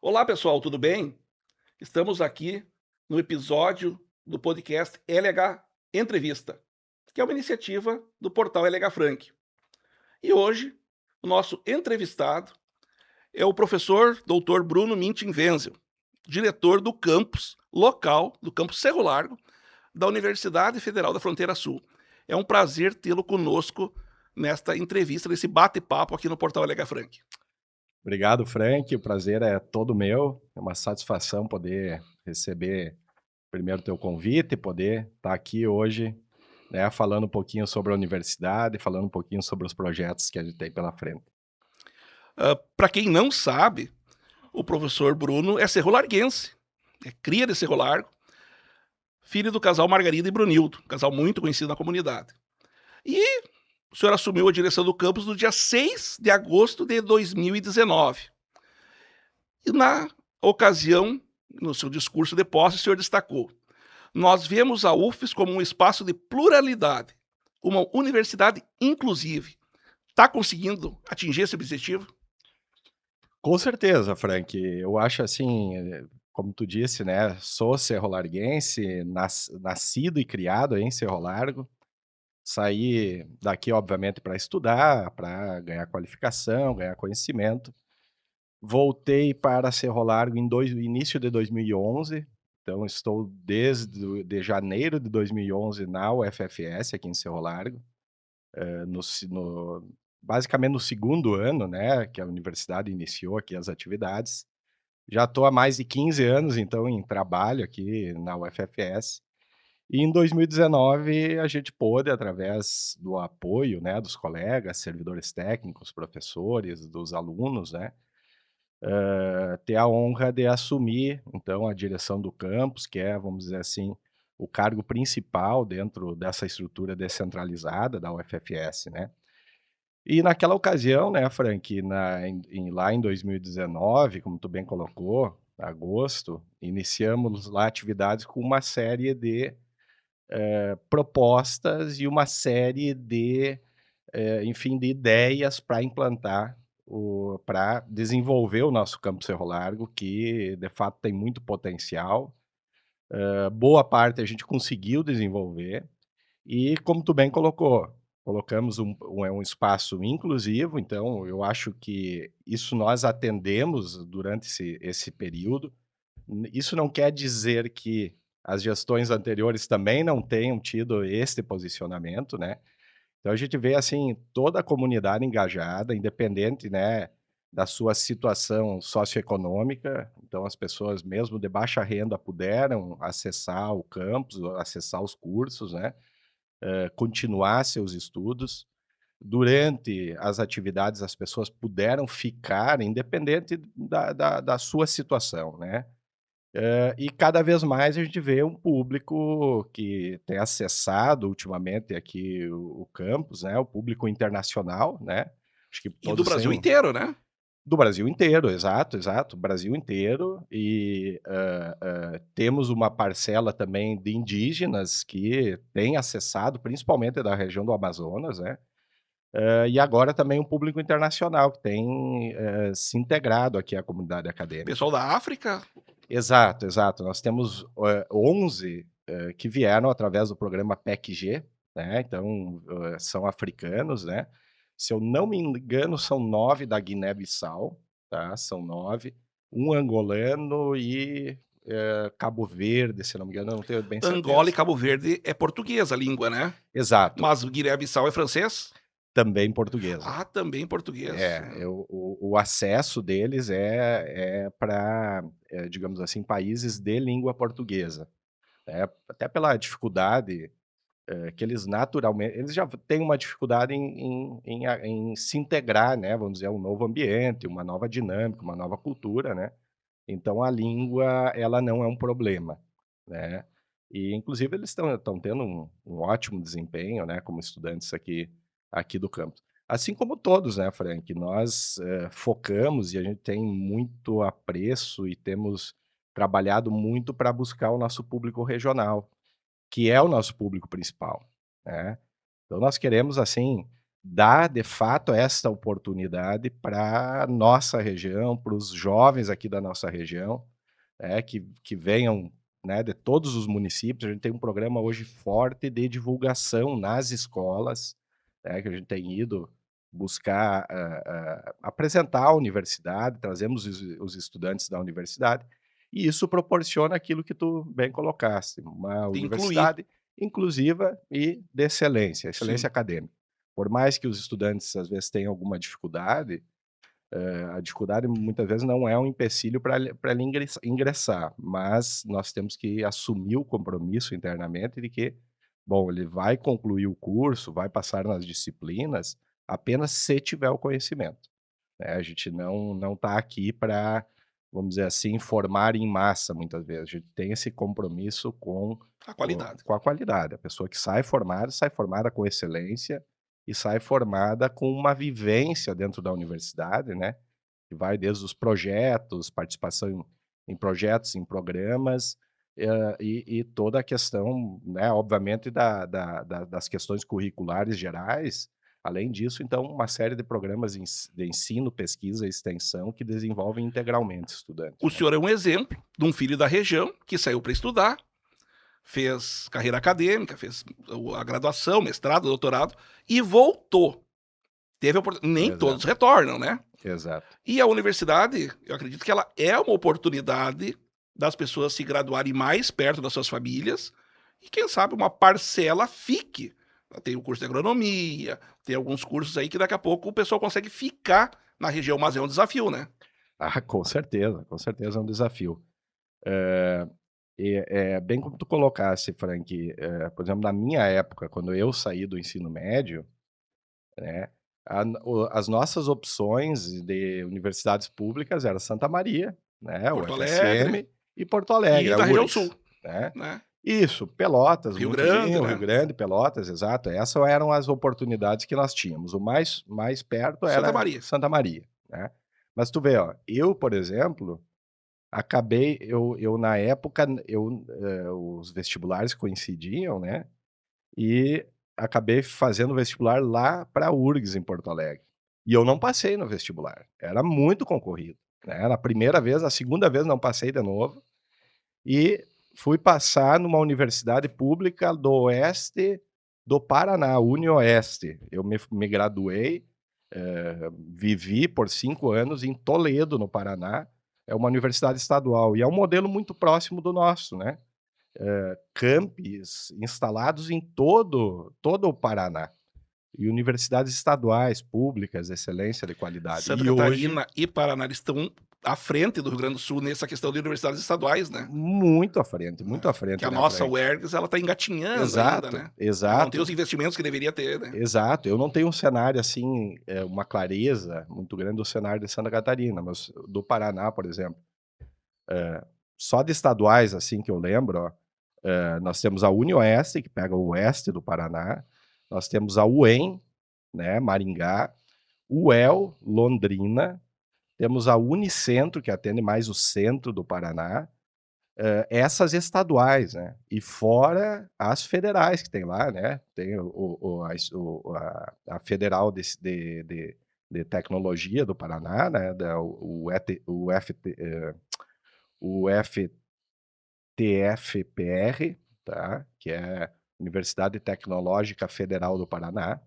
Olá, pessoal, tudo bem? Estamos aqui no episódio do podcast LH Entrevista, que é uma iniciativa do portal LH Frank. E hoje, o nosso entrevistado é o professor Dr. Bruno Mintin Wenzel, diretor do campus local, do campus Cerro Largo, da Universidade Federal da Fronteira Sul. É um prazer tê-lo conosco nesta entrevista, nesse bate-papo aqui no portal LH Frank. Obrigado, Frank. O prazer é todo meu. É uma satisfação poder receber primeiro teu convite e poder estar aqui hoje, né, falando um pouquinho sobre a universidade, falando um pouquinho sobre os projetos que a gente tem pela frente. Para quem não sabe, o professor Bruno é cerro-larguense, é cria de Cerro Largo, filho do casal Margarida e Brunildo, um casal muito conhecido na comunidade. E o senhor assumiu a direção do campus no dia 6 de agosto de 2019. E na ocasião, no seu discurso de posse, o senhor destacou: nós vemos a UFES como um espaço de pluralidade, uma universidade inclusive. Está conseguindo atingir esse objetivo? Com certeza, Frank. Eu acho assim, como tu disse, né, sou cerro-larguense, nascido e criado em Cerro Largo. Saí daqui, obviamente, para estudar, para ganhar qualificação, ganhar conhecimento. Voltei para Cerro Largo em início de 2011, então estou de janeiro de 2011 na UFFS, aqui em Cerro Largo, no se no basicamente no segundo ano, né, que a universidade iniciou aqui as atividades. Já estou há mais de 15 anos, então, em trabalho aqui na UFFS. E em 2019 a gente pôde, através do apoio, né, dos colegas, servidores técnicos, professores, dos alunos, né, ter a honra de assumir, então, a direção do campus, que é, vamos dizer assim, o cargo principal dentro dessa estrutura descentralizada da UFFS, né. E naquela ocasião, né, Frank, lá em 2019, como tu bem colocou, agosto, iniciamos lá atividades com uma série de, propostas e uma série de, enfim, de ideias para implantar para desenvolver o nosso Campo Cerro Largo, que de fato tem muito potencial. Boa parte a gente conseguiu desenvolver e, como tu bem colocou, colocamos um espaço inclusivo, então eu acho que isso nós atendemos durante esse período. Isso não quer dizer que as gestões anteriores também não tenham tido este posicionamento, né. Então a gente vê, assim, toda a comunidade engajada, independente, né, da sua situação socioeconômica. Então as pessoas mesmo de baixa renda puderam acessar o campus, acessar os cursos, né, continuar seus estudos. Durante as atividades as pessoas puderam ficar independente da sua situação, né. E cada vez mais a gente vê um público que tem acessado ultimamente aqui o campus, né, o público internacional, né, acho que E do todos Brasil têm inteiro, né? do Brasil inteiro, exato, exato, Brasil inteiro e, temos uma parcela também de indígenas que têm acessado, principalmente da região do Amazonas, né, e agora também um público internacional que tem, se integrado aqui à comunidade acadêmica. Pessoal da África. Exato, exato. Nós temos, 11, que vieram através do programa PEC-G, né, então, são africanos, né. Se eu não me engano, são 9 da Guiné-Bissau, tá, são 9, um angolano e, Cabo Verde, se não me engano, eu não tenho bem Angola e certeza. Cabo Verde é português a língua, né? Exato, Mas Guiné-Bissau é francês? também portuguesa. Ah, também português. O acesso deles é pra, digamos assim, países de língua portuguesa. Até pela dificuldade, que eles já têm uma dificuldade em se integrar, né, vamos dizer, a um novo ambiente, uma nova dinâmica, uma nova cultura, né. Então a língua, ela não é um problema, né. E inclusive eles estão tendo um ótimo desempenho, né, como estudantes aqui do campus. Assim como todos, né, Frank, nós, focamos e a gente tem muito apreço e temos trabalhado muito para buscar o nosso público regional, que é o nosso público principal, né. Então nós queremos, assim, dar, de fato, essa oportunidade pra nossa região, para os jovens aqui da nossa região, que venham, né, de todos os municípios. A gente tem um programa hoje forte de divulgação nas escolas, né, que a gente tem ido buscar, apresentar a universidade, trazemos os estudantes da universidade, e isso proporciona aquilo que tu bem colocaste, uma De incluir, universidade inclusiva e de excelência, excelência sim. acadêmica. Por mais que os estudantes, às vezes, tenham alguma dificuldade, a dificuldade muitas vezes não é um empecilho para ele ingressar, mas nós temos que assumir o compromisso internamente de que, bom, ele vai concluir o curso, vai passar nas disciplinas, apenas se tiver o conhecimento, né. A gente não está aqui para, vamos dizer assim, formar em massa muitas vezes, a gente tem esse compromisso com A qualidade. com a qualidade. A pessoa que sai formada com excelência e sai formada com uma vivência dentro da universidade, né, que vai desde os projetos, participação em projetos, em programas, e toda a questão, né, obviamente das questões curriculares gerais. Além disso, então, uma série de programas de ensino, pesquisa e extensão que desenvolvem integralmente estudantes, O né. senhor é um exemplo de um filho da região que saiu para estudar, fez carreira acadêmica, fez a graduação, mestrado, doutorado e voltou. Teve nem todos Exato, retornam, né? exato. E a universidade, eu acredito que ela é uma oportunidade das pessoas se graduarem mais perto das suas famílias e, quem sabe, uma parcela fique. Tem o curso de agronomia, tem alguns cursos aí que daqui a pouco o pessoal consegue ficar na região, mas é um desafio, né? Ah, com certeza é um desafio. Bem como tu colocasse, Frank, por exemplo, na minha época, quando eu saí do ensino médio, né, as nossas opções de universidades públicas era Santa Maria, né, o Porto Alegre FSM e Porto Alegre, e a da região sul, URGS, né. né? Isso, Pelotas, Rio muitos Grande, iam, Rio né? Grande, Pelotas, exato, essas eram as oportunidades que nós tínhamos, o mais perto Santa era Maria. Santa Maria, né. Mas tu vê, ó, eu, por exemplo, acabei eu na época, os vestibulares coincidiam, né, e acabei fazendo vestibular lá pra URGS em Porto Alegre. E eu não passei no vestibular, era muito concorrido, né, na primeira vez, na segunda vez não passei de novo, e fui passar numa universidade pública do oeste do Paraná, UniOeste. Eu me graduei, vivi por 5 anos em Toledo, no Paraná, é uma universidade estadual e é um modelo muito próximo do nosso, né. Campis instalados em todo o Paraná, e universidades estaduais, públicas, excelência de qualidade. Santa E hoje, Catarina e Paraná estão à frente do Rio Grande do Sul nessa questão de universidades estaduais, né? muito à Que frente, a né, nossa Frank. UERGS, ela tá engatinhando ainda, Exato, né? Ela não tem os exato, investimentos que deveria ter, né? exato. Eu não tenho um cenário, assim, uma clareza muito grande do cenário de Santa Catarina, mas do Paraná, por exemplo, só de estaduais, assim, que eu lembro, ó, nós temos a UniOeste, que pega o oeste do Paraná, nós temos a UEM, né, Maringá, UEL, Londrina, temos a Unicentro, que atende mais o centro do Paraná, essas estaduais, né, e fora as federais que tem lá, né, tem a Federal de Tecnologia do Paraná, né, o FTFPR, tá, que é Universidade Tecnológica Federal do Paraná,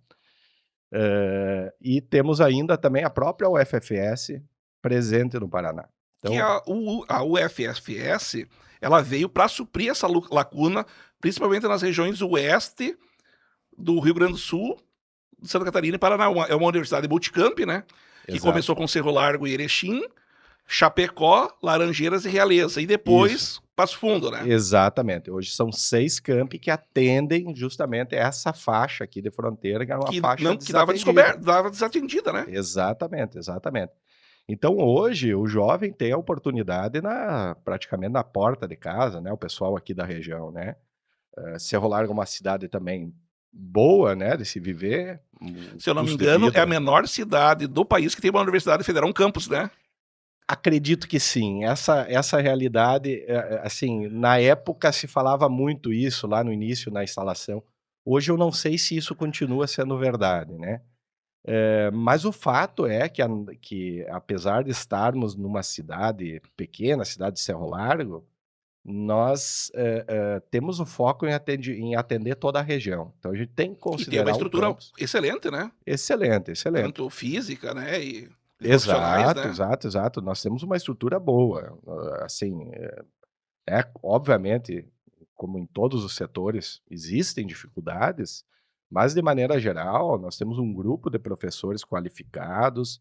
e temos ainda também a própria UFFS presente no Paraná. Que Então, a UFFS, ela veio para suprir essa lacuna, principalmente nas regiões oeste do Rio Grande do Sul, Santa Catarina e Paraná. É uma universidade multicamp, né? Que exato. começou com Cerro Largo e Erechim, Chapecó, Laranjeiras e Realeza. E Isso. depois Passo Fundo, né? Exatamente. Hoje são 6 campi que atendem justamente essa faixa aqui de fronteira, que era uma Que faixa não que dava desatendida. descoberta, dava desatendida, né? Exatamente, exatamente. Então hoje o jovem tem a oportunidade praticamente na porta de casa, né, o pessoal aqui da região, né. Cerro Largo é uma cidade também boa, né, de se viver, o Se eu não me custo de engano, é a vida. menor cidade do país que tem uma universidade federal, um campus, né? Acredito que sim, essa realidade, assim, na época se falava muito isso lá no início, na instalação. Hoje eu não sei se isso continua sendo verdade, né. Mas o fato é que apesar de estarmos numa cidade pequena, cidade de Cerro Largo, nós, temos o foco em atender toda a região. Então a gente tem que E tem uma considerar o estrutura campus excelente, né? excelente, excelente. Tanto física, né, e profissionais, Exato, né? exato, exato. Nós temos uma estrutura boa, assim, obviamente, como em todos os setores, existem dificuldades, mas de maneira geral, nós temos um grupo de professores qualificados,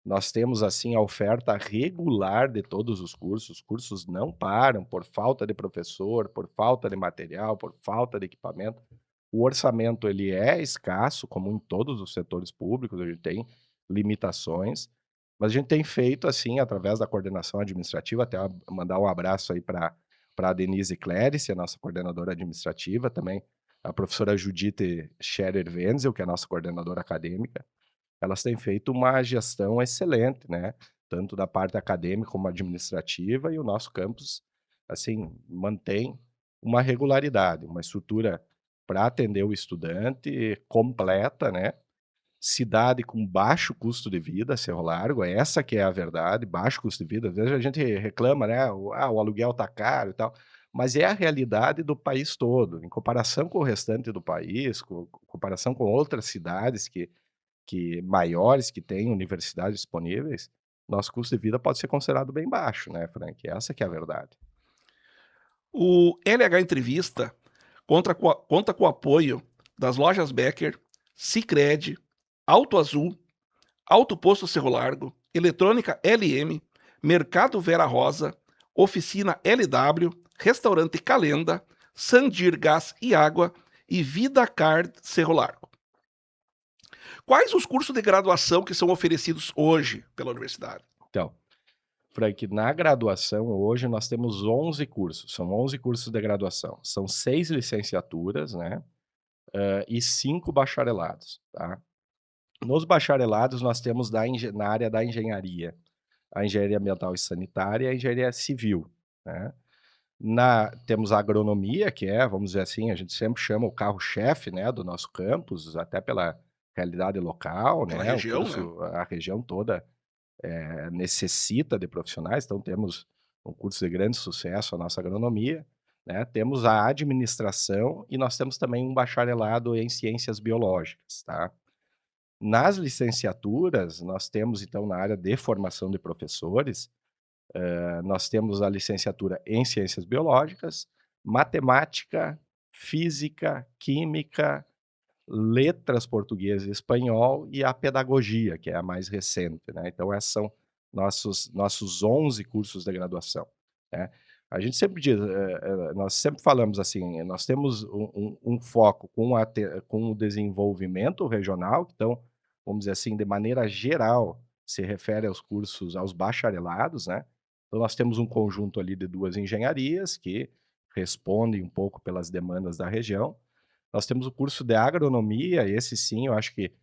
nós temos, assim, a oferta regular de todos os cursos não param por falta de professor, por falta de material, por falta de equipamento. O orçamento ele é escasso, como em todos os setores públicos, a gente tem limitações, mas a gente tem feito, assim, através da coordenação administrativa, até mandar um abraço aí para a Denise Clérice, a nossa coordenadora administrativa, também a professora Judite Scherer Wenzel, que é a nossa coordenadora acadêmica. Elas têm feito uma gestão excelente, né, tanto da parte acadêmica como administrativa, e o nosso campus, assim, mantém uma regularidade, uma estrutura para atender o estudante completa, né, cidade com baixo custo de vida, Cerro Largo, essa que é a verdade, baixo custo de vida. Às vezes a gente reclama, né, o aluguel tá caro e tal, mas é a realidade do país todo. Em comparação com o restante do país, comparação com outras cidades que maiores, que têm universidades disponíveis, nosso custo de vida pode ser considerado bem baixo, né, Frank? Essa que é a verdade. O LH Entrevista conta com o apoio das lojas Becker, Sicredi, Auto Azul, Auto Posto Cerro Largo, Eletrônica LM, Mercado Vera Rosa, Oficina LW, Restaurante Calenda, Sandir Gás e Água e Vida Card Cerro Largo. Quais os cursos de graduação que são oferecidos hoje pela universidade? Então, Frank, na graduação hoje nós temos 11 cursos, são 11 cursos de graduação. São 6 licenciaturas, né, e 5 bacharelados, tá. Nos bacharelados nós temos na área da engenharia, a engenharia ambiental e sanitária e a engenharia civil, né. Temos a agronomia, que é, vamos dizer assim, a gente sempre chama o carro-chefe, né, do nosso campus, até pela realidade local, Pela né, o região, né? curso a região toda, necessita de profissionais, então temos um curso de grande sucesso, a nossa agronomia, né, temos a administração e nós temos também um bacharelado em ciências biológicas, tá. Nas licenciaturas, nós temos então na área de formação de professores, nós temos a licenciatura em Ciências Biológicas, Matemática, Física, Química, Letras Português e Espanhol e a Pedagogia, que é a mais recente, né. Então esses são nossos 11 cursos de graduação, né. A gente sempre diz, nós sempre falamos assim, nós temos um foco com o desenvolvimento regional, então, vamos dizer assim, de maneira geral, se refere aos cursos, aos bacharelados, né. Então nós temos um conjunto ali de 2 engenharias que respondem um pouco pelas demandas da região. Nós temos o curso de agronomia, esse sim, eu acho que,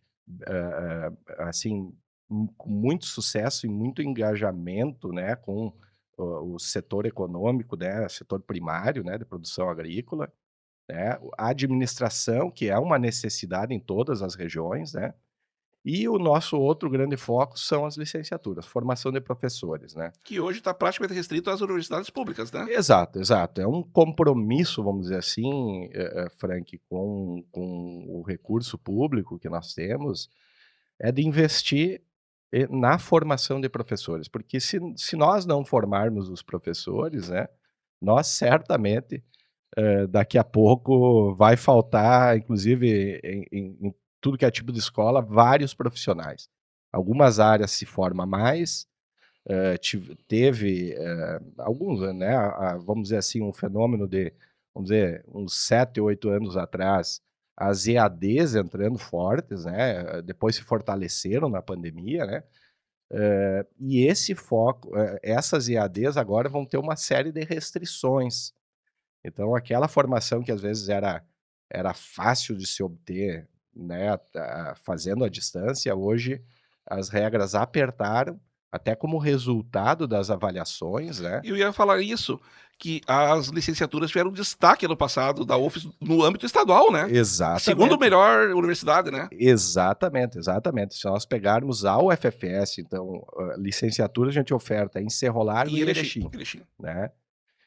assim, com muito sucesso e muito engajamento, né, com o setor econômico, né, setor primário, né, de produção agrícola, né, a administração, que é uma necessidade em todas as regiões, né, e o nosso outro grande foco são as licenciaturas, formação de professores, né. Que hoje está praticamente restrito às universidades públicas, né? Exato, exato. É um compromisso, vamos dizer assim, Frank, com o recurso público que nós temos, é de investir, na formação de professores, porque se nós não formarmos os professores, né, nós certamente, daqui a pouco vai faltar, inclusive em tudo que é tipo de escola, vários profissionais. Algumas áreas se forma mais, teve, alguns, né, vamos dizer assim, um fenômeno de, vamos dizer, uns 7, 8 anos atrás, as EADs entrando fortes, né, depois se fortaleceram na pandemia, né, e esse foco, essas EADs agora vão ter uma série de restrições. Então aquela formação que às vezes era fácil de se obter, né, fazendo à distância, hoje as regras apertaram até como resultado das avaliações, né. Eu ia falar isso, que as licenciaturas tiveram destaque ano passado da UFES no âmbito estadual, né. A segunda Exatamente. melhor universidade, né. Exatamente, exatamente. Se nós pegarmos a UFFS, então, licenciatura a gente oferta em Cerro Largo E e Erechim, Erechim, Erechim. né.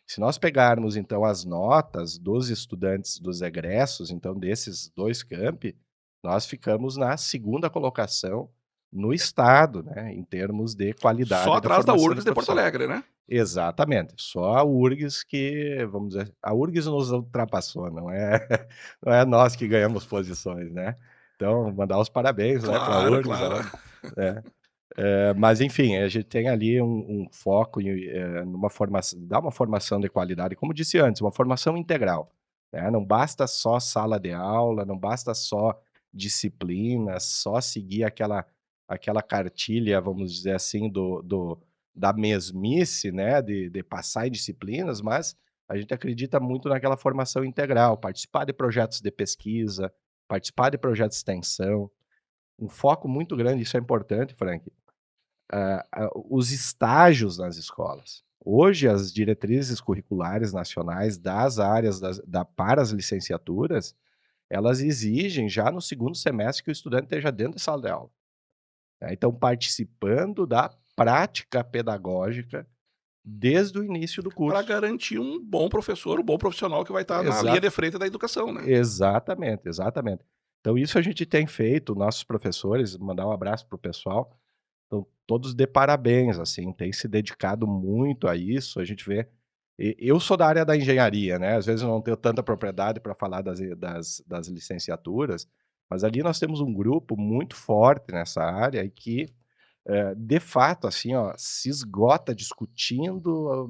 Se nós pegarmos, então, as notas dos estudantes dos egressos, então, desses 2 campi, nós ficamos na segunda colocação no estado, né, em termos de Só qualidade da atrás da formação de URGS de Porto professor. Alegre, né. Exatamente, só a URGS que, vamos dizer, a URGS nos ultrapassou, não é não é nós que ganhamos posições, né. Então, mandar os parabéns, né, pra Claro, URGS, claro. né. Mas enfim, a gente tem ali um foco numa formação, dar uma formação de qualidade, como disse antes, uma formação integral, né, não basta só sala de aula, não basta só disciplina, só seguir aquela cartilha, vamos dizer assim, do da mesmice, né, de passar em disciplinas, mas a gente acredita muito naquela formação integral, participar de projetos de pesquisa, participar de projetos de extensão, um foco muito grande, isso é importante, Frank, os estágios nas escolas. Hoje, as diretrizes curriculares nacionais das áreas para as licenciaturas, elas exigem já no segundo semestre que o estudante esteja dentro da sala de aula, né. Então, participando da prática pedagógica desde o início do Para curso. garantir um bom professor, um bom profissional que vai estar na linha Exa de frente da educação, né. exatamente, exatamente. Então isso a gente tem feito, nossos professores, mandar um abraço para o pessoal, estão todos de parabéns, assim, têm se dedicado muito a isso, a gente vê, eu sou da área da engenharia, né, às vezes eu não tenho tanta propriedade para falar das licenciaturas, mas ali nós temos um grupo muito forte nessa área e que, de fato, assim, ó, se esgota discutindo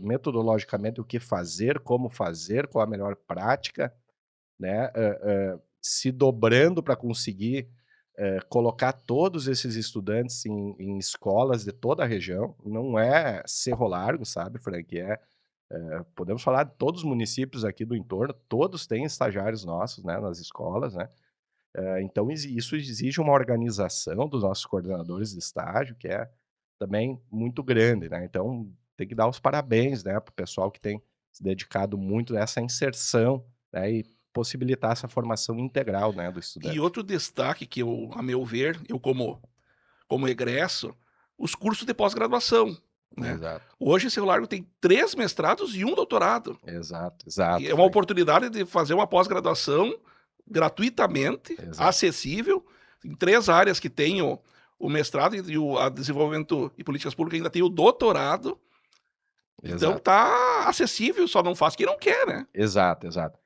metodologicamente o que fazer, como fazer, qual a melhor prática, né, se dobrando para conseguir, colocar todos esses estudantes em escolas de toda a região, não é Cerro Largo, sabe, Frank, podemos falar de todos os municípios aqui do entorno, todos têm estagiários nossos, né, nas escolas, né, então isso exige uma organização dos nossos coordenadores de estágio, que é também muito grande, né, então tem que dar os parabéns, né, para o pessoal que tem se dedicado muito nessa inserção, né, e possibilitar essa formação integral, né, do E estudante. outro destaque que eu, a meu ver, eu como egresso, os cursos de pós-graduação, né. Exato, Hoje, Cerro Largo tem 3 mestrados e um doutorado. exato, E exato, é uma Frank, oportunidade de fazer uma pós-graduação gratuitamente, exato, acessível, em 3 áreas que tem o mestrado e o a desenvolvimento e políticas públicas ainda tem o doutorado, então exato, tá acessível, só não faz quem não quer, né. exato, exato.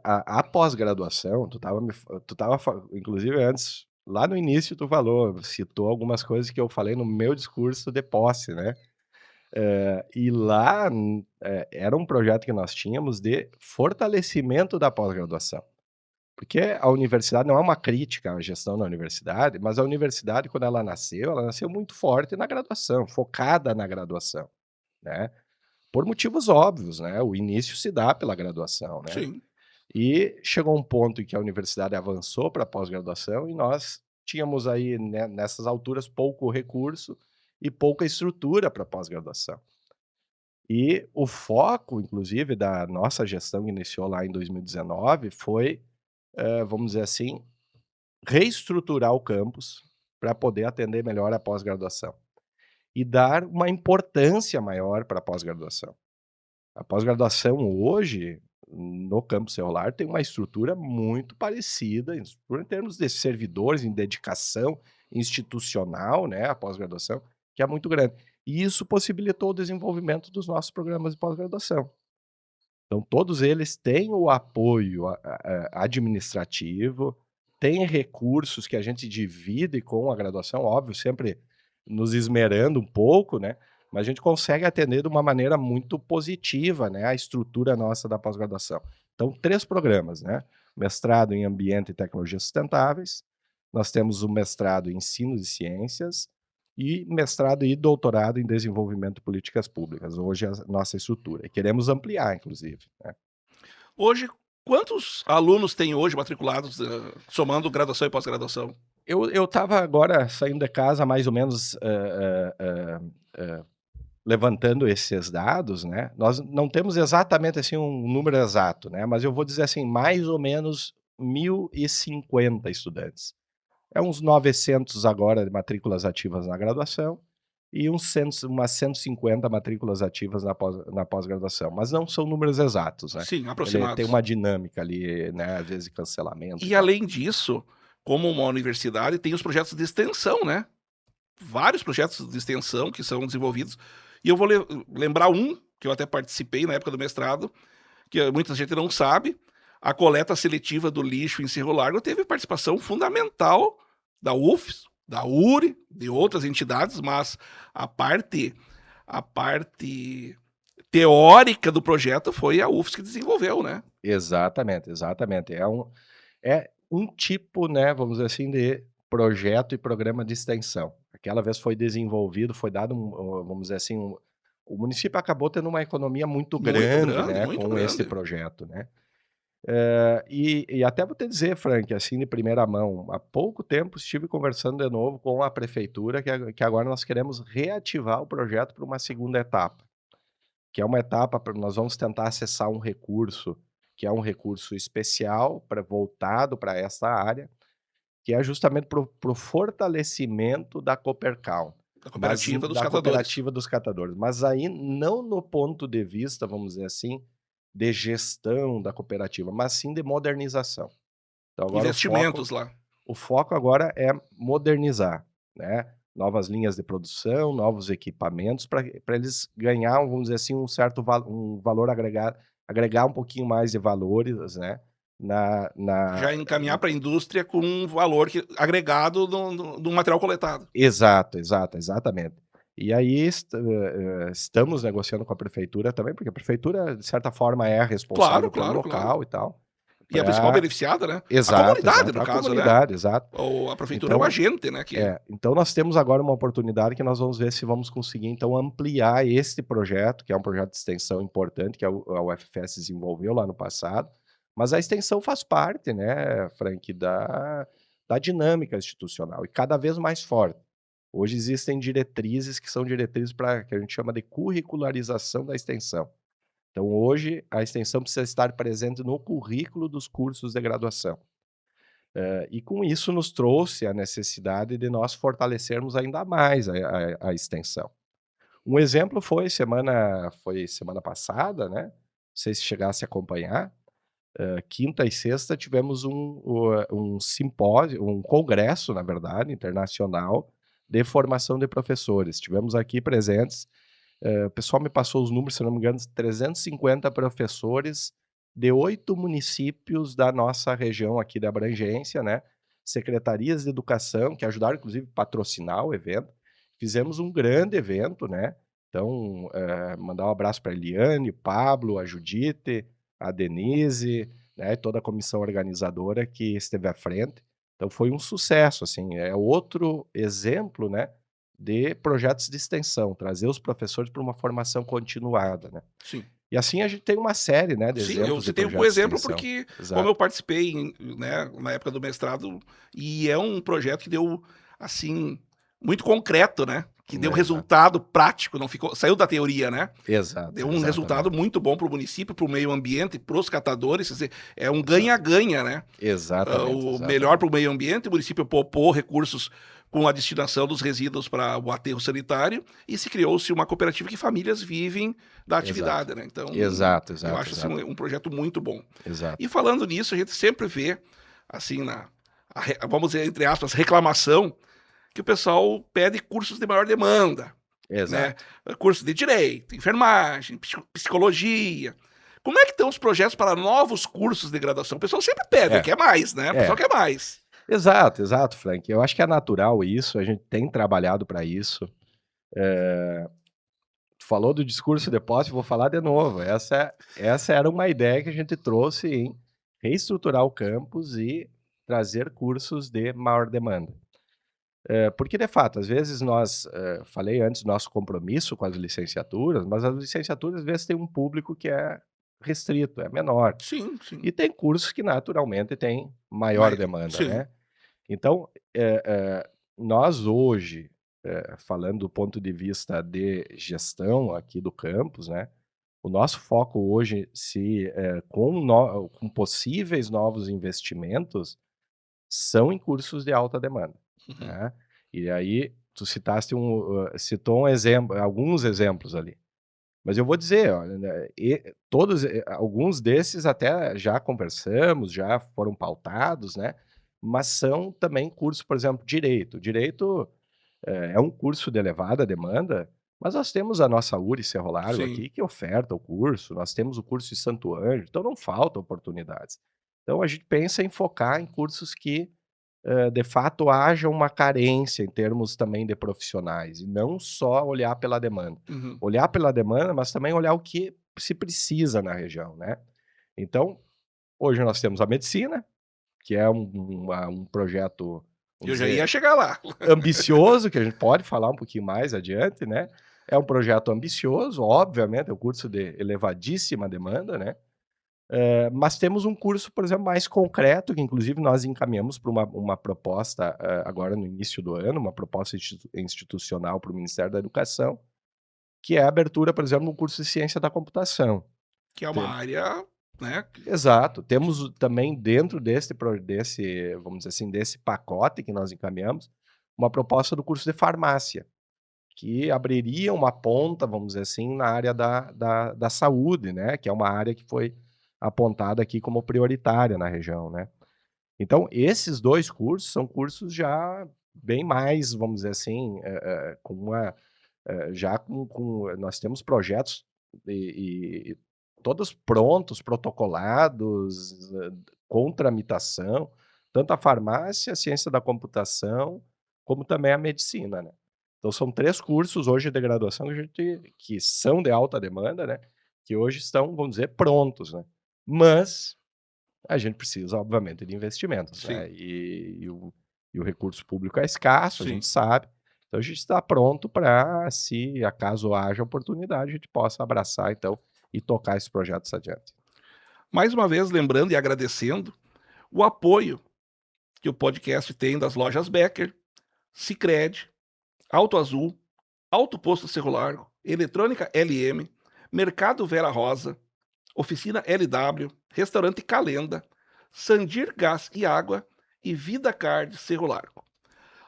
A pós-graduação, tu estava inclusive antes, lá no início tu falou, citou algumas coisas que eu falei no meu discurso de posse, né. E lá, era um projeto que nós tínhamos de fortalecimento da pós-graduação. Porque a universidade não é uma crítica à gestão da universidade, mas a universidade, quando ela nasceu muito forte na graduação, focada na graduação, né. Por motivos óbvios, né, o início se dá pela graduação, né. Sim. E chegou um ponto em que a universidade avançou para a pós-graduação e nós tínhamos aí, né, nessas alturas, pouco recurso e pouca estrutura para pós-graduação. E o foco, inclusive, da nossa gestão que iniciou lá em 2019 foi, vamos dizer assim, reestruturar o campus para poder atender melhor a pós-graduação e dar uma importância maior para a pós-graduação. A pós-graduação hoje, no campus Celular, tem uma estrutura muito parecida, em termos de servidores, em dedicação institucional, né, a pós-graduação, que é muito grande. E isso possibilitou o desenvolvimento dos nossos programas de pós-graduação. Então, todos eles têm o apoio administrativo, têm recursos que a gente divide com a graduação, óbvio, sempre nos esmerando um pouco, né, mas a gente consegue atender de uma maneira muito positiva, né, a estrutura nossa da pós-graduação. Então, 3 programas, né, mestrado em Ambiente e Tecnologias Sustentáveis, nós temos o mestrado em Ensino e Ciências e mestrado e doutorado em Desenvolvimento de Políticas Públicas, hoje é a nossa estrutura, e queremos ampliar inclusive, né. Hoje, quantos alunos tem hoje matriculados, somando graduação e pós-graduação? Eu estava agora saindo de casa mais ou menos, levantando esses dados, né, nós não temos exatamente, assim, um número exato, né, mas eu vou dizer assim, mais ou menos 1.050 estudantes. É uns 900 agora de matrículas ativas na graduação e umas 150 matrículas ativas na pós-graduação, mas não são números exatos, né. Sim, Ele tem aproximados. uma dinâmica ali, né, às vezes de cancelamento e E tal. além disso, como uma universidade, tem os projetos de extensão, né? Vários projetos de extensão que são desenvolvidos. E eu vou lembrar um, que eu até participei na época do mestrado, que muita gente não sabe. A coleta seletiva do lixo em Cerro Largo teve participação fundamental da UFES, da URI, de outras entidades, mas a parte, a parte teórica do projeto foi a UFES que desenvolveu, né? Exatamente, exatamente. É um tipo, né, vamos dizer assim, de projeto e programa de extensão. Aquela vez foi desenvolvido, foi dado vamos dizer assim, o município acabou tendo uma economia muito Muito grande, grande, né, muito com esse grande. projeto, né. E até vou te dizer, Frank, assim, de primeira mão, há pouco tempo estive conversando de novo com a prefeitura que agora nós queremos reativar o projeto para uma segunda etapa, que é uma etapa para nós vamos tentar acessar um recurso, que é um recurso especial voltado para essa área, que é justamente para o fortalecimento da Copercal, Da mas cooperativa dos da catadores. cooperativa dos catadores, mas aí não no ponto de vista, vamos dizer assim, de gestão da cooperativa, mas sim de modernização. Então agora Investimentos lá. o foco agora é modernizar, né, novas linhas de produção, novos equipamentos para eles ganhar, vamos dizer assim, um valor agregar um pouquinho mais de valores, né, na Já encaminhar para a indústria com um valor agregado do material coletado. exato, exato, exatamente. E aí estamos negociando com a prefeitura também, porque a prefeitura, de certa forma, é a Claro, responsável pelo claro, claro. local e tal, E a principal pra beneficiada, né? A exato, comunidade, exato, no a caso, né? comunidade, exato. A prefeitura é o Então agente, né? Que... então nós temos agora uma oportunidade que nós vamos ver se vamos conseguir, então, ampliar este projeto, que é um projeto de extensão importante, que a UFFS desenvolveu lá no passado, mas a extensão faz parte, né, Frank, da dinâmica institucional e cada vez mais forte. Hoje existem diretrizes que são diretrizes que a gente chama de curricularização da extensão. Então hoje a extensão precisa estar presente no currículo dos cursos de graduação. E com isso nos trouxe a necessidade de nós fortalecermos ainda mais a extensão. Um exemplo foi semana passada, né, não sei se chegasse a acompanhar, quinta e sexta tivemos um simpósio, um congresso, na verdade, internacional, de formação de professores. Tivemos aqui presentes, o pessoal me passou os números, se eu não me engano, 350 professores de 8 municípios da nossa região aqui da abrangência, né, secretarias de educação, que ajudaram inclusive a patrocinar o evento. Fizemos um grande evento, né, então, mandar um abraço para a Eliane, Pablo, a Judite, a Denise, né, toda a comissão organizadora que esteve à frente. Então foi um sucesso, assim, é outro exemplo, né, de projetos de extensão, trazer os professores para uma formação continuada, né. Sim. E assim a gente tem uma série, né, de Sim, eu exemplos de citei o projetos de exemplo extensão. porque, como Exato. eu participei, né, na época do mestrado, e é um projeto que deu, assim, muito concreto, né? Que deu Exato. resultado prático, não ficou, saiu da teoria, né? Exato, Deu um resultado exatamente. muito bom para o município, para o meio ambiente, para os catadores, quer dizer, é um ganha-ganha, né? Exatamente, O melhor para exatamente. o meio ambiente, o município poupou recursos com a destinação dos resíduos para o aterro sanitário e se criou-se uma cooperativa que famílias vivem da Exato. atividade, né? Então, Exato, eu exato, acho assim, exato. um projeto muito bom. E Exato. falando nisso, a gente sempre vê, assim, vamos dizer, entre aspas, reclamação, que o pessoal pede cursos de maior demanda, né? Exato. Curso de direito, enfermagem, psicologia. Como é que estão os projetos para novos cursos de graduação? O pessoal sempre pede, É, quer mais, né? O pessoal é. quer mais. Exato, exato, Frank. Eu acho que é natural isso, a gente tem trabalhado para isso. Tu falou do discurso de posse, vou falar de novo. Essa era uma ideia que a gente trouxe em reestruturar o campus e trazer cursos de maior demanda. Porque de fato, às vezes nós, falei antes do nosso compromisso com as licenciaturas, mas as licenciaturas às vezes têm um público que é restrito, é menor. Sim, sim. E tem cursos que naturalmente têm maior Mas, demanda, sim. né. Então, nós hoje, falando do ponto de vista de gestão aqui do campus, né, o nosso foco hoje com possíveis novos investimentos, são em cursos de alta demanda, Uhum. né. E aí tu citou alguns exemplos ali. Mas eu vou dizer, olha, né, alguns desses até já conversamos, já foram pautados, né, mas são também cursos, por exemplo, direito. Direito, é um curso de elevada demanda, mas nós temos a nossa URI Cerro Largo Sim. aqui que oferta o curso, nós temos o curso de Santo Ângelo, então não faltam oportunidades. Então a gente pensa em focar em cursos que de fato haja uma carência em termos também de profissionais, e não só olhar pela demanda. Uhum. Olhar pela demanda, mas também olhar o que se precisa na região, né. Então, hoje nós temos a medicina, que é um projeto, vamos Eu já ia dizer, chegar lá. ambicioso, que a gente pode falar um pouquinho mais adiante, né. É um projeto ambicioso, obviamente, é um curso de elevadíssima demanda, né. Mas temos um curso, por exemplo, mais concreto, que inclusive nós encaminhamos para uma proposta, agora no início do ano, uma proposta institucional para o Ministério da Educação, que é a abertura, por exemplo, no curso de ciência da computação. Que é uma Tem área, né, Exato, temos também dentro desse, vamos dizer assim, desse pacote que nós encaminhamos, uma proposta do curso de farmácia, que abriria uma ponta, vamos dizer assim, na área da saúde, né, que é uma área que foi apontada aqui como prioritária na região, né. Então esses 2 cursos são cursos já bem mais, vamos dizer assim, com uma já com nós temos projetos e todos prontos, protocolados, com tramitação, tanto a farmácia, a ciência da computação, como também a medicina, né. Então são 3 cursos hoje de graduação que são de alta demanda, né, que hoje estão, vamos dizer, prontos, né. Mas a gente precisa, obviamente, de investimentos, sim, né, e o recurso público é escasso, a sim. gente sabe, então a gente está pronto para, se acaso haja oportunidade, a gente possa abraçar então e tocar esses projetos adiante. Mais uma vez lembrando e agradecendo o apoio que o podcast tem das lojas Becker, Sicredi, Auto Azul, Auto Posto Cerro Largo, Eletrônica LM, Mercado Vera Rosa, Oficina LW, Restaurante Calenda, Sandir Gás e Água e Vida Card Cerro Largo.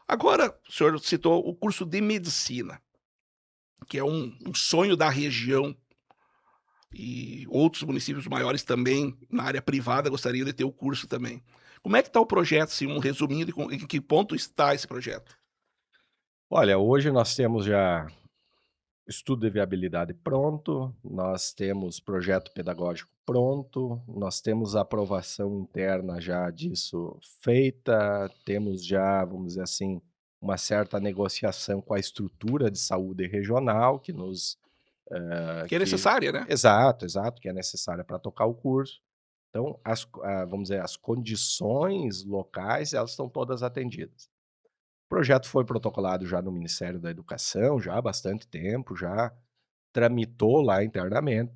Agora, o senhor citou o curso de medicina, que é um sonho da região, e outros municípios maiores também, na área privada, gostariam de ter o curso também. Como é que está o projeto, assim, um resuminho de em que ponto está esse projeto? Olha, hoje nós temos já estudo de viabilidade pronto, nós temos projeto pedagógico pronto, nós temos a aprovação interna já disso feita, temos já, vamos dizer assim, uma certa negociação com a estrutura de saúde regional que nos Que é que necessária, né? exato, exato, que é necessária para tocar o curso. Então, vamos dizer, as condições locais, elas estão todas atendidas. O projeto foi protocolado já no Ministério da Educação, já há bastante tempo, já tramitou lá internamente.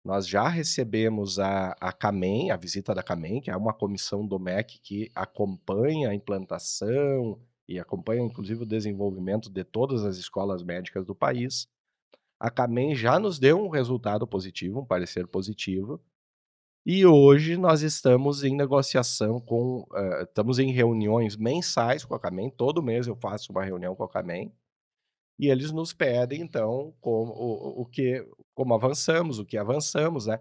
Nós já recebemos a CAMEM, a visita da CAMEM, que é uma comissão do MEC que acompanha a implantação e acompanha, inclusive, o desenvolvimento de todas as escolas médicas do país. A CAMEM já nos deu um resultado positivo, um parecer positivo, e hoje nós estamos em negociação estamos em reuniões mensais com a CAMEM, todo mês eu faço uma reunião com a CAMEM, e eles nos pedem então como avançamos, o que avançamos, né.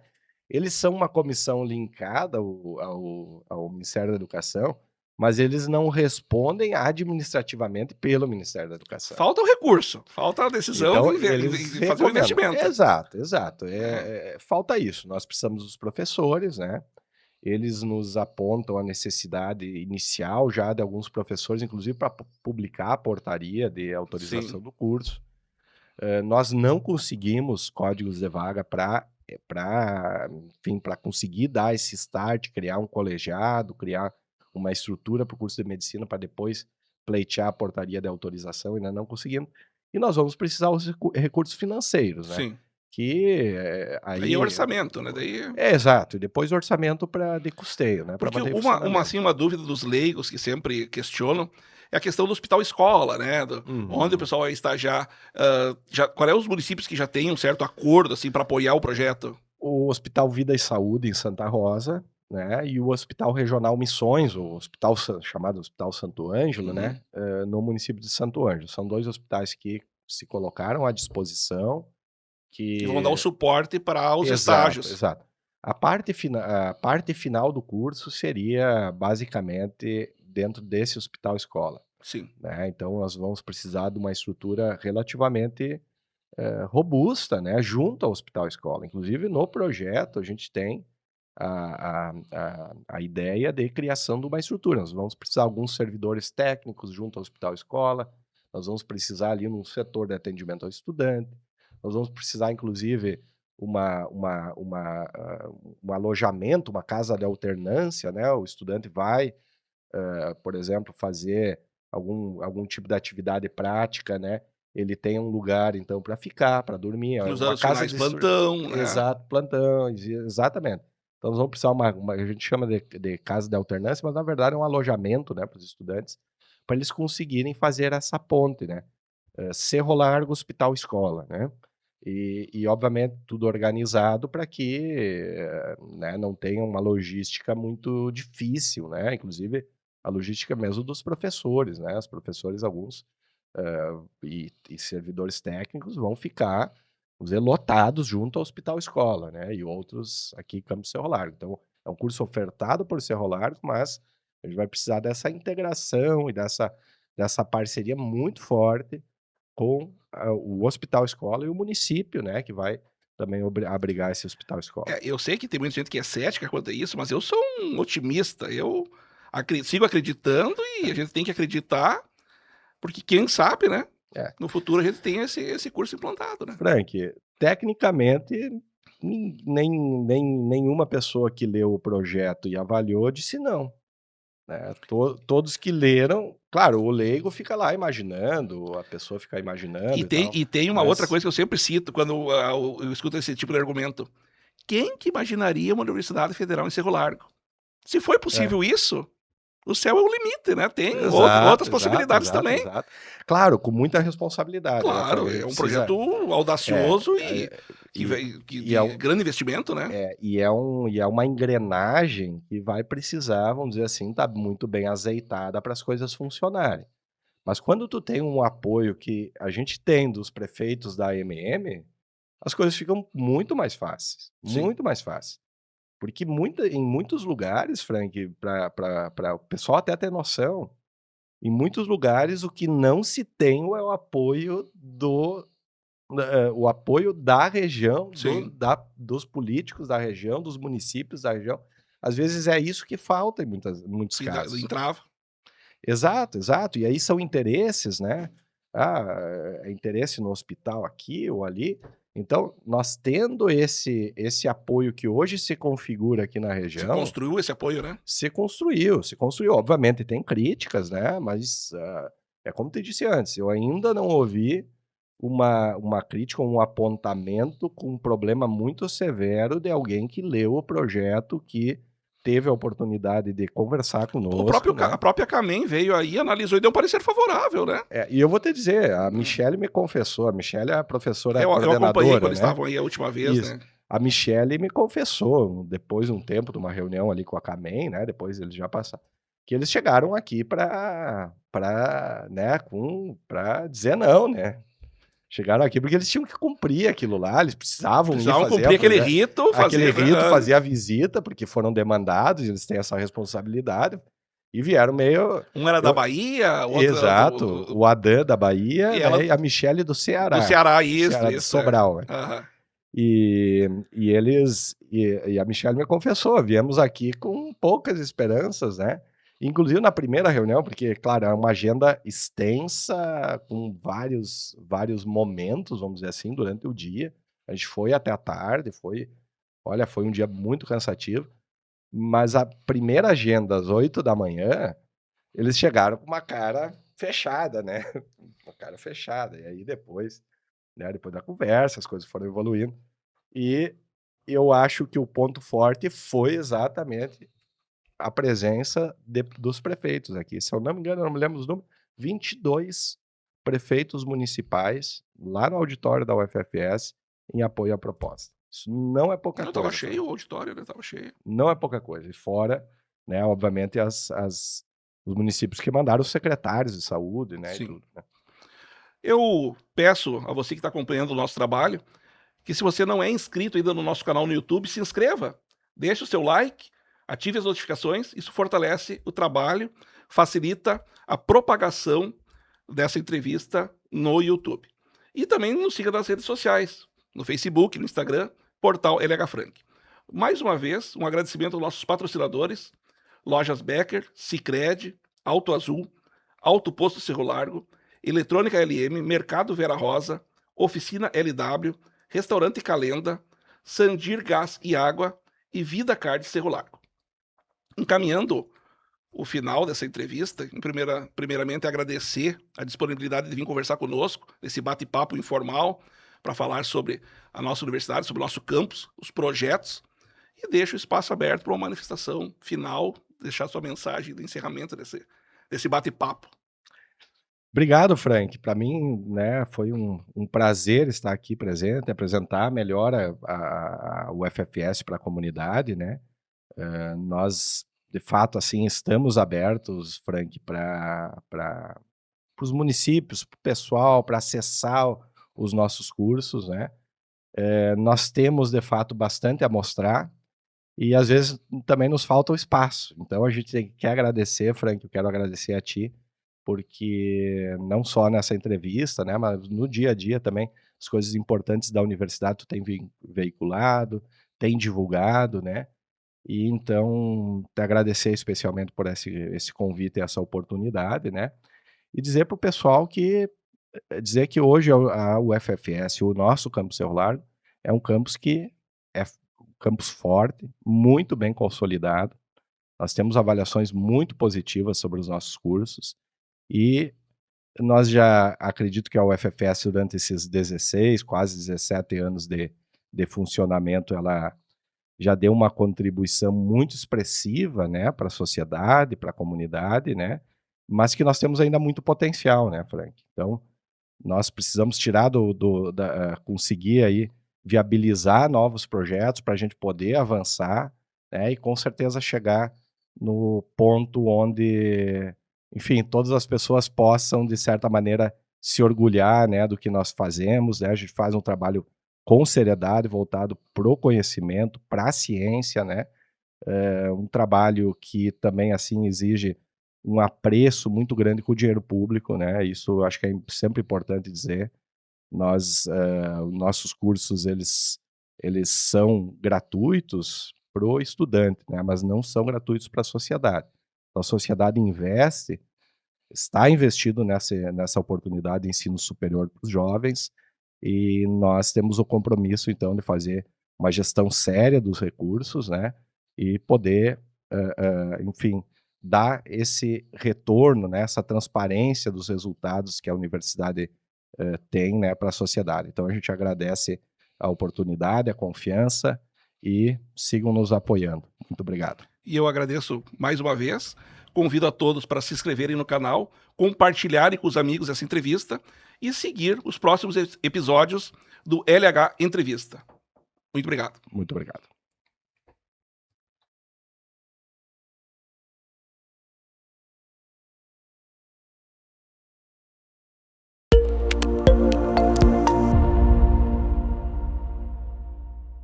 Eles são uma comissão linkada ao Ministério da Educação, mas eles não respondem administrativamente pelo Ministério da Educação. Falta o recurso, falta a decisão Então eles de fazer o recomendam. investimento. Exato, exato. É, Falta isso, nós precisamos dos professores, né, eles nos apontam a necessidade inicial já de alguns professores, inclusive para publicar a portaria de sim. autorização do curso. Nós não conseguimos códigos de vaga enfim, para conseguir dar esse start, criar um colegiado, criar uma estrutura para o curso de medicina para depois pleitear a portaria de autorização, ainda não conseguimos. E nós vamos precisar os recursos financeiros, né, Sim. que Aí é aí orçamento, né, daí exato, e depois orçamento para de custeio, né, para porque manter em uma, funcionamento. assim, uma dúvida dos leigos que sempre questionam é a questão do hospital escola, né, onde o Uhum. pessoal vai estagiar, qual é os municípios que já têm um certo acordo, assim, para apoiar o projeto? O Hospital Vida e Saúde em Santa Rosa, né, e o Hospital Regional Missões, o hospital chamado Hospital Santo Ângelo, Uhum. né, no município de Santo Ângelo. São 2 hospitais que se colocaram à disposição, Que vão dar o que suporte para os exato, estágios. exato. A parte final do curso seria basicamente dentro desse hospital escola, Sim. né, então nós vamos precisar de uma estrutura relativamente robusta, né, junto ao hospital escola. Inclusive no projeto a gente tem a ideia de criação de uma estrutura. Nós vamos precisar de alguns servidores técnicos junto ao hospital escola, nós vamos precisar ali num setor de atendimento ao estudante, nós vamos precisar inclusive um alojamento, uma casa de alternância, né, o estudante vai, por exemplo, fazer algum tipo de atividade prática, né, ele tem um lugar então para ficar, para dormir, é Nos uma anos casa finais, de plantão, né. exato, plantão, exatamente. Então nós vamos precisar a gente chama de casa de alternância, mas na verdade é um alojamento, né, para os estudantes, para eles conseguirem fazer essa ponte, né, Cerro Largo, hospital, escola, né. E obviamente tudo organizado para que, né, não tenha uma logística muito difícil, né, inclusive a logística mesmo dos professores, né, os professores alguns, e servidores técnicos vão ficar, vamos dizer, lotados junto ao hospital escola, né, e outros aqui em Campos Cerro Largo. Então, é um curso ofertado por Cerro Largo, mas a gente vai precisar dessa integração e dessa parceria muito forte com o hospital escola e o município, né, que vai também abrigar esse hospital escola. Eu sei que tem muita gente que é cética quanto a isso, mas eu sou um otimista, eu sigo acreditando e a gente tem que acreditar, porque quem sabe, né, É. no futuro a gente tem esse curso implantado, né. Frank, tecnicamente, nenhuma pessoa que leu o projeto e avaliou disse não, né. Todos que leram, claro, o leigo fica lá imaginando, a pessoa fica imaginando E e tem tal, e tem uma outra mas coisa que eu sempre cito quando, eu escuto esse tipo de argumento: "Quem que imaginaria uma universidade federal em Cerro Largo?". Se foi é. possível isso, o céu é o limite, né, tem outras Exato, exato, possibilidades exato, também. exato. Claro, com muita responsabilidade, né, Frank, Claro, a é gente um precisa projeto audacioso e que e vem que e é de um grande investimento, né. e é uma engrenagem que vai precisar, vamos dizer assim, estar muito bem azeitada para as coisas funcionarem. Mas quando tu tem um apoio que a gente tem dos prefeitos da AMM, as coisas ficam Sim. muito mais fáceis. Porque em muitos lugares, Frank, para o pessoal até ter noção, em muitos lugares o que não se tem é o apoio o apoio da região, Sim, dos políticos da região, dos municípios da região. Às vezes é isso que falta em muitos que dá casos. entrava. Exato, exato. E aí são interesses, né. Ah, é interesse no hospital aqui ou ali. Então, nós tendo esse apoio que hoje se configura aqui na Se região, construiu esse apoio, né. se construiu. Obviamente tem críticas, né, mas, é como te disse antes, eu ainda não ouvi uma crítica, um apontamento com um problema muito severo de alguém que leu o projeto, que teve a oportunidade de conversar O conosco, próprio né. a própria Canem veio aí, analisou e deu um parecer favorável, né. E eu vou te dizer, a Michele me confessou, a Michele é a professora Eu acompanhei coordenadora, quando né. estavam aí a última vez, Isso. né. A Michele me confessou, depois de um tempo, de uma reunião ali com a Camen, né, depois eles já passaram, que eles chegaram aqui né, pra dizer não, né. Chegaram aqui porque eles tinham que cumprir aquilo lá, eles precisavam ir Precisavam fazer cumprir aquele rito, aquele fazer, rito, fazer a visita, porque foram demandados, eles têm essa responsabilidade, e vieram meio um era da eu Bahia, o outro era exato, o Adã da Bahia, e ela né, e a Michele do Ceará, Do isso, Ceará, de isso, é. Sobral, né. Aham. E a Michelle me confessou, viemos aqui com poucas esperanças, né, inclusive na primeira reunião, porque, claro, é uma agenda extensa, com vários momentos, vamos dizer assim, durante o dia. A gente foi até a tarde, foi um dia muito cansativo, mas a primeira agenda às 8 da manhã, eles chegaram com uma cara fechada, né, uma cara fechada, e aí depois, né, depois da conversa, as coisas foram evoluindo. E eu acho que o ponto forte foi exatamente a presença dos prefeitos aqui. Se eu não me engano, eu não me lembro os números, 22 prefeitos municipais lá no auditório da UFFS em apoio à proposta. Isso não é pouca Não, tava coisa, cheio o auditório, né? Tava cheio. não é pouca coisa. E fora, né, obviamente, os municípios que mandaram os secretários de saúde, né, e Sim. tudo, né. Eu peço a você que está acompanhando o nosso trabalho, que se você não é inscrito ainda no nosso canal no YouTube, se inscreva, deixe o seu like, ative as notificações, isso fortalece o trabalho, facilita a propagação dessa entrevista no YouTube. E também nos siga nas redes sociais, no Facebook, no Instagram, portal LH Frank. Mais uma vez, um agradecimento aos nossos patrocinadores, Lojas Becker, Sicredi, Auto Azul, Auto Posto Cerro Largo, Eletrônica LM, Mercado Vera Rosa, Oficina LW, Restaurante Calenda, Sandir Gás e Água e Vida Card Cerro Largo. Encaminhando o final dessa entrevista, primeiramente agradecer a disponibilidade de vir conversar conosco, nesse bate-papo informal, para falar sobre a nossa universidade, sobre o nosso campus, os projetos, e deixo o espaço aberto para uma manifestação final, deixar sua mensagem de encerramento desse bate-papo. Obrigado, Frank. Para mim, né, foi um prazer estar aqui presente, apresentar melhor o FFS para a comunidade, né. Nós, de fato, assim, estamos abertos, Frank, para os municípios, para o pessoal, para acessar os nossos cursos, né. Nós temos, de fato, bastante a mostrar e, às vezes, também nos falta o espaço. Então a gente quer agradecer, Frank, eu quero agradecer a ti, porque não só nessa entrevista, né, mas no dia a dia também, as coisas importantes da universidade tu tem veiculado, tem divulgado, né. E então, te agradecer especialmente por esse convite e essa oportunidade, né. E dizer para o pessoal que dizer que hoje a UFFS, o nosso campus Cerro Largo, é um campus que é um campus forte, muito bem consolidado. Nós temos avaliações muito positivas sobre os nossos cursos e nós já acredito que a UFFS durante esses 16, quase 17 anos de funcionamento, ela já deu uma contribuição muito expressiva, né, para a sociedade, para a comunidade, né, mas que nós temos ainda muito potencial, né, Frank. Então, nós precisamos tirar conseguir aí viabilizar novos projetos para a gente poder avançar, né, e com certeza chegar no ponto onde, enfim, todas as pessoas possam, de certa maneira, se orgulhar, né, do que nós fazemos, né, a gente faz um trabalho com seriedade, voltado para o conhecimento, para a ciência, né, um trabalho que também, assim, exige um apreço muito grande com o dinheiro público, né, isso eu acho que é sempre importante dizer. Nós, os nossos cursos, eles são gratuitos para o estudante, né, mas não são gratuitos para a sociedade. Então a sociedade está investido nessa oportunidade de ensino superior para os jovens, e nós temos o compromisso, então, de fazer uma gestão séria dos recursos, né, e poder, enfim, dar esse retorno, né, essa transparência dos resultados que a universidade, tem, né, para a sociedade. Então a gente agradece a oportunidade, a confiança e sigam nos apoiando. Muito obrigado. E eu agradeço mais uma vez, convido a todos para se inscreverem no canal, compartilharem com os amigos essa entrevista e seguir os próximos episódios do LH Entrevista. Muito obrigado. Muito obrigado.